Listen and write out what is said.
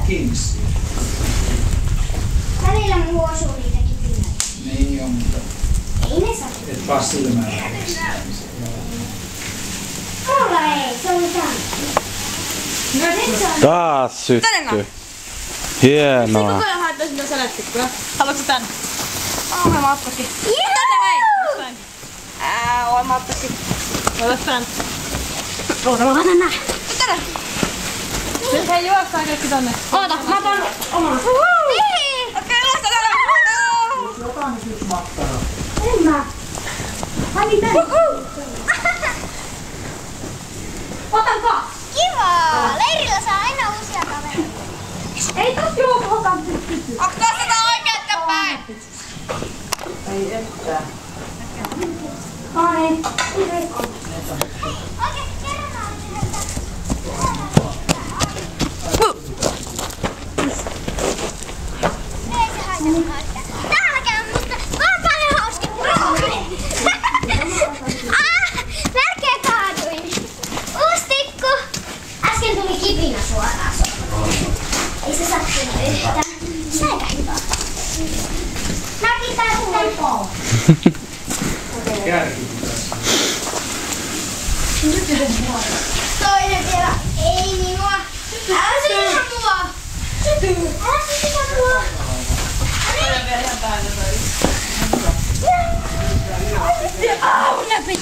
Kings. Välillä muu osuu niitä kipinöitä. Niin on, mutta Ei ne saa. et vaan silmään. Mulla ei, se on tänne. Taas sytty. Hienoa. Koko ajan haetaan sinne salettikkuja. Haluatko tän? Mä ottakin. Tänne hei! Mä ottakin. Ota tän. Oota, mä otan nää. Tänne! Nyt hei juostaan kaikki tonne. Oota, mä otan oman. Okei, juostaan tänne! Jokainen yksi makkara. En mä. Hani tänne. Otan kaksi. Kiva! Leirillä saa aina uusia kavereita. Ei tos juopuokaan pystyy. Onks tässä tää oikeetta päin? Ei ettää. Ai. Okei, kerrotaan yhdessä. Ei se haittaa yhtään. Täällä käy musta vaan paljon hauskempaa. Melkein kaaduin. Uusi tikku. Äsken tuli kipinä suoraan. Ei se sattunut yhtään. Se aika hyvä. Mäkin tää tulee poo. Kärki pitäisi. Toinen vielä. Ei minua. Älä se ihan mua. Älä se ihan mua. Au, näpi!